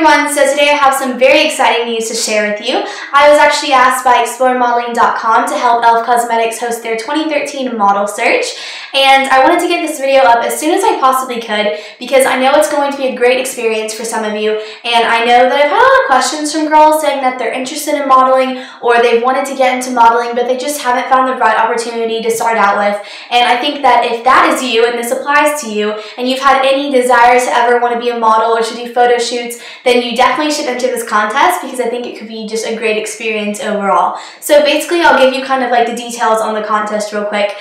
everyone, so today I have some very exciting news to share with you. I was actually asked by exploremodeling.com to help e.l.f. Cosmetics host their 2013 model search, and I wanted to get this video up as soon as I possibly could because I know it's going to be a great experience for some of you, and I know that I've had a lot of questions from girls saying that they're interested in modeling or they've wanted to get into modeling but they just haven't found the right opportunity to start out with. And I think that if that is you and this applies to you and you've had any desire to ever want to be a model or to do photo shoots, then you definitely should enter this contest because I think it could be just a great experience overall. So basically I'll give you kind of like the details on the contest real quick.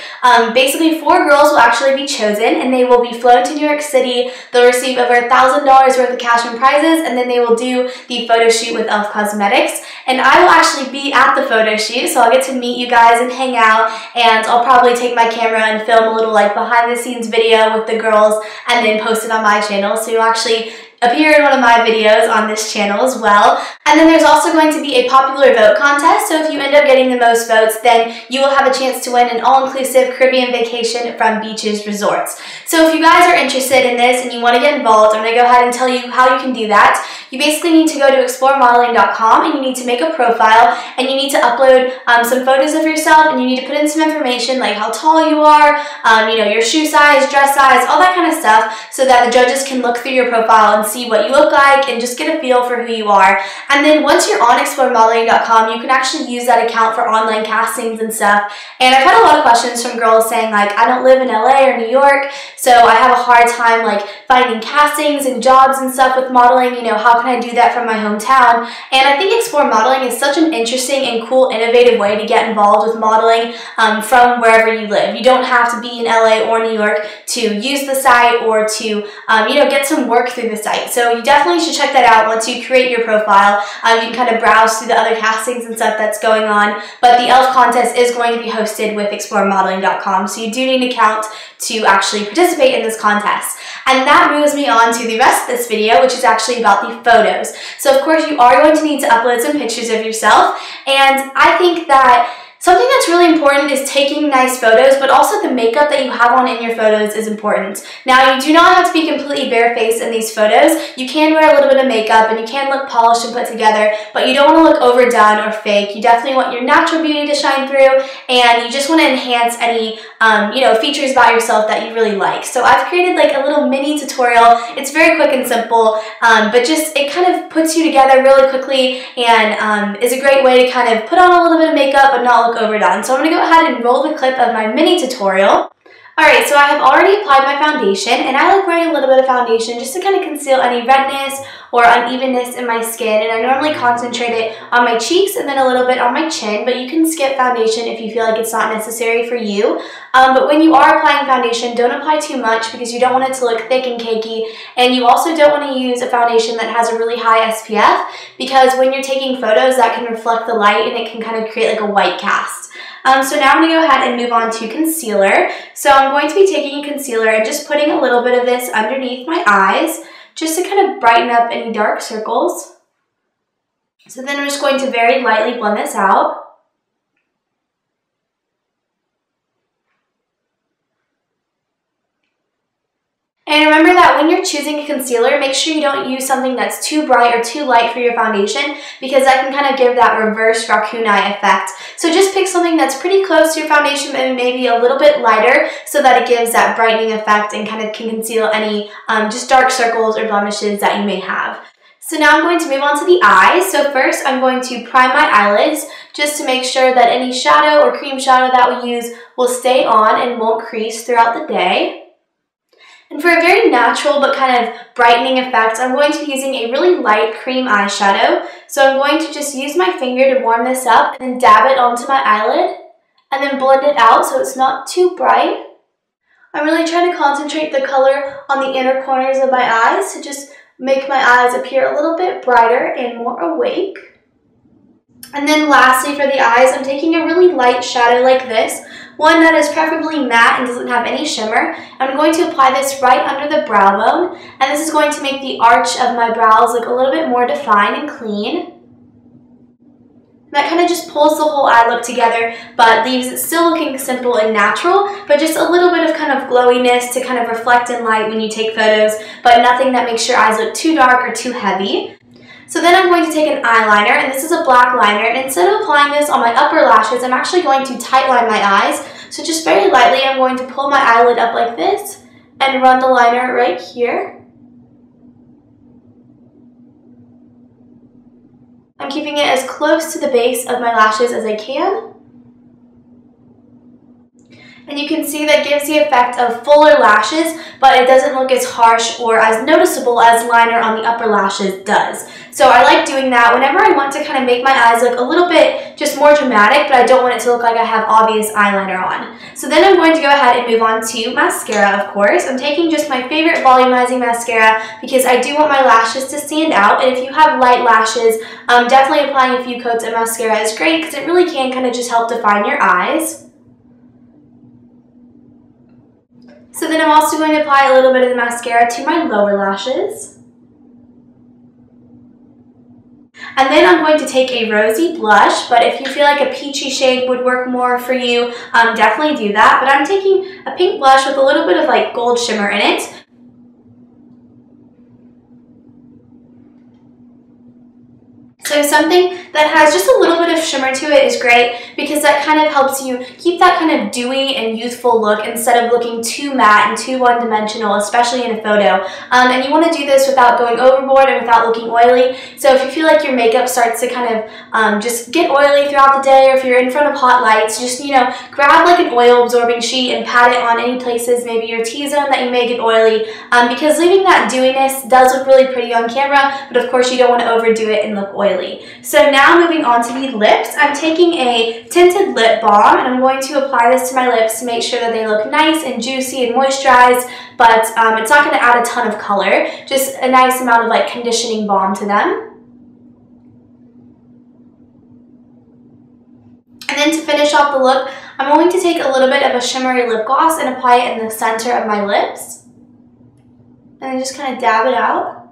Basically 4 girls will actually be chosen and they will be flown to New York City. They'll receive over $1,000 worth of cash and prizes, and then they will do the photo shoot with e.l.f. Cosmetics. And I will actually be at the photo shoot, so I'll get to meet you guys and hang out, and I'll probably take my camera and film a little like behind the scenes video with the girls and then post it on my channel, so you'll actually appear in one of my videos on this channel as well. And then there's also going to be a popular vote contest, so if you end up getting the most votes, then you will have a chance to win an all-inclusive Caribbean vacation from Beaches Resorts. So if you guys are interested in this and you want to get involved, I'm going to go ahead and tell you how you can do that. You basically need to go to exploremodeling.com and you need to make a profile and you need to upload some photos of yourself, and you need to put in some information like how tall you are, you know, your shoe size, dress size, all that kind of stuff, so that the judges can look through your profile and see what you look like and just get a feel for who you are. And then once you're on exploremodeling.com, you can actually use that account for online castings and stuff. And I've had a lot of questions from girls saying like, I don't live in LA or New York, so I have a hard time like finding castings and jobs and stuff with modeling, you know, how can I do that from my hometown? And I think Explore Modeling is such an interesting and cool, innovative way to get involved with modeling from wherever you live. You don't have to be in LA or New York to use the site or to, you know, get some work through the site. So you definitely should check that out once you create your profile. You can kind of browse through the other castings and stuff that's going on, but the e.l.f. contest is going to be hosted with exploremodeling.com, so you do need an account to actually participate in this contest. And that moves me on to the rest of this video, which is actually about the photos. So of course you are going to need to upload some pictures of yourself, and I think that something that's really important is taking nice photos, but also the makeup that you have on in your photos is important. Now, you do not have to be completely barefaced in these photos. You can wear a little bit of makeup and you can look polished and put together, but you don't want to look overdone or fake. You definitely want your natural beauty to shine through, and you just want to enhance any you know, features about yourself that you really like. So I've created like a little mini tutorial. It's very quick and simple, but just it kind of puts you together really quickly and is a great way to kind of put on a little bit of makeup but not look overdone. So I'm going to go ahead and roll the clip of my mini tutorial. Alright, so I have already applied my foundation, and I like wearing a little bit of foundation just to kind of conceal any redness or unevenness in my skin, and I normally concentrate it on my cheeks and then a little bit on my chin, but you can skip foundation if you feel like it's not necessary for you. But when you are applying foundation, don't apply too much because you don't want it to look thick and cakey, and you also don't want to use a foundation that has a really high SPF because when you're taking photos, that can reflect the light and it can kind of create like a white cast. So now I'm going to go ahead and move on to concealer. So I'm going to be taking a concealer and just putting a little bit of this underneath my eyes just to kind of brighten up any dark circles. So then I'm just going to very lightly blend this out. And remember that when you're choosing a concealer, make sure you don't use something that's too bright or too light for your foundation because that can kind of give that reverse raccoon eye effect. So just pick something that's pretty close to your foundation but maybe a little bit lighter so that it gives that brightening effect and kind of can conceal any just dark circles or blemishes that you may have. So now I'm going to move on to the eyes. So first I'm going to prime my eyelids just to make sure that any shadow or cream shadow that we use will stay on and won't crease throughout the day. And for a very natural but kind of brightening effect, I'm going to be using a really light cream eyeshadow. So I'm going to just use my finger to warm this up and then dab it onto my eyelid and then blend it out so it's not too bright. I'm really trying to concentrate the color on the inner corners of my eyes to just make my eyes appear a little bit brighter and more awake. And then lastly for the eyes, I'm taking a really light shadow like this, one that is preferably matte and doesn't have any shimmer. I'm going to apply this right under the brow bone, and this is going to make the arch of my brows look a little bit more defined and clean. And that kind of just pulls the whole eye look together, but leaves it still looking simple and natural, but just a little bit of kind of glowiness to kind of reflect in light when you take photos, but nothing that makes your eyes look too dark or too heavy. So then I'm going to take an eyeliner, and this is a black liner, and instead of applying this on my upper lashes, I'm actually going to tightline my eyes. So just very lightly, I'm going to pull my eyelid up like this and run the liner right here. I'm keeping it as close to the base of my lashes as I can. And you can see that gives the effect of fuller lashes, but it doesn't look as harsh or as noticeable as liner on the upper lashes does. So I like doing that whenever I want to kind of make my eyes look a little bit just more dramatic, but I don't want it to look like I have obvious eyeliner on. So then I'm going to go ahead and move on to mascara, of course. I'm taking just my favorite volumizing mascara because I do want my lashes to stand out. And if you have light lashes, definitely applying a few coats of mascara is great because it really can kind of just help define your eyes. So then I'm also going to apply a little bit of the mascara to my lower lashes. And then I'm going to take a rosy blush, but if you feel like a peachy shade would work more for you, definitely do that. But I'm taking a pink blush with a little bit of like gold shimmer in it. So something that has just a little bit of shimmer to it is great because that kind of helps you keep that kind of dewy and youthful look instead of looking too matte and too one-dimensional, especially in a photo. And you want to do this without going overboard and without looking oily. So if you feel like your makeup starts to kind of just get oily throughout the day, or if you're in front of hot lights, just, you know, grab like an oil absorbing sheet and pat it on any places, maybe your T-zone that you may get oily, because leaving that dewiness does look really pretty on camera, but of course you don't want to overdo it and look oily. So now moving on to the lips, I'm taking a tinted lip balm and I'm going to apply this to my lips to make sure that they look nice and juicy and moisturized, but it's not going to add a ton of color, just a nice amount of like conditioning balm to them. And then to finish off the look, I'm going to take a little bit of a shimmery lip gloss and apply it in the center of my lips. And then just kind of dab it out.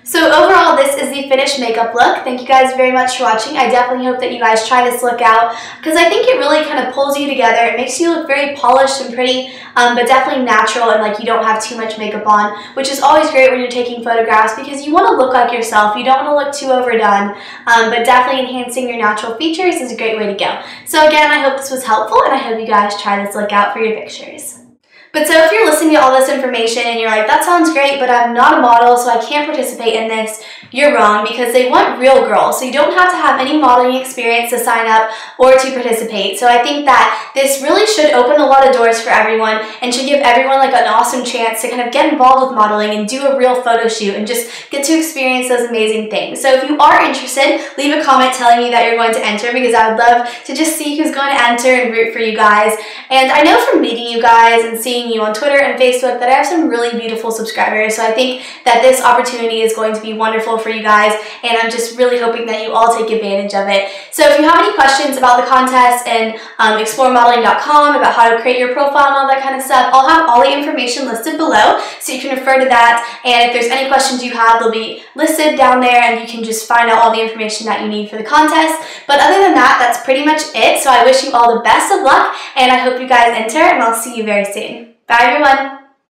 So overall, this is the finished makeup look. Thank you guys very much for watching. I definitely hope that you guys try this look out because I think it really kind of pulls you together. It makes you look very polished and pretty, but definitely natural and like you don't have too much makeup on, which is always great when you're taking photographs because you want to look like yourself. You don't want to look too overdone, but definitely enhancing your natural features is a great way to go. So again, I hope this was helpful and I hope you guys try this look out for your pictures. But so if you're listening to all this information and you're like, that sounds great, but I'm not a model, so I can't participate in this, you're wrong because they want real girls. So you don't have to have any modeling experience to sign up or to participate. So I think that this really should open a lot of doors for everyone and should give everyone like an awesome chance to kind of get involved with modeling and do a real photo shoot and just get to experience those amazing things. So if you are interested, leave a comment telling me that you're going to enter because I would love to just see who's going to enter and root for you guys. And I know from meeting you guys and seeing you on Twitter and Facebook that I have some really beautiful subscribers, so I think that this opportunity is going to be wonderful for you guys, and I'm just really hoping that you all take advantage of it. So if you have any questions about the contest and exploremodeling.com, about how to create your profile and all that kind of stuff, I'll have all the information listed below, so you can refer to that, and if there's any questions you have, they'll be listed down there, and you can just find out all the information that you need for the contest. But other than that, that's pretty much it, so I wish you all the best of luck, and I hope you guys enter, and I'll see you very soon. Bye everyone!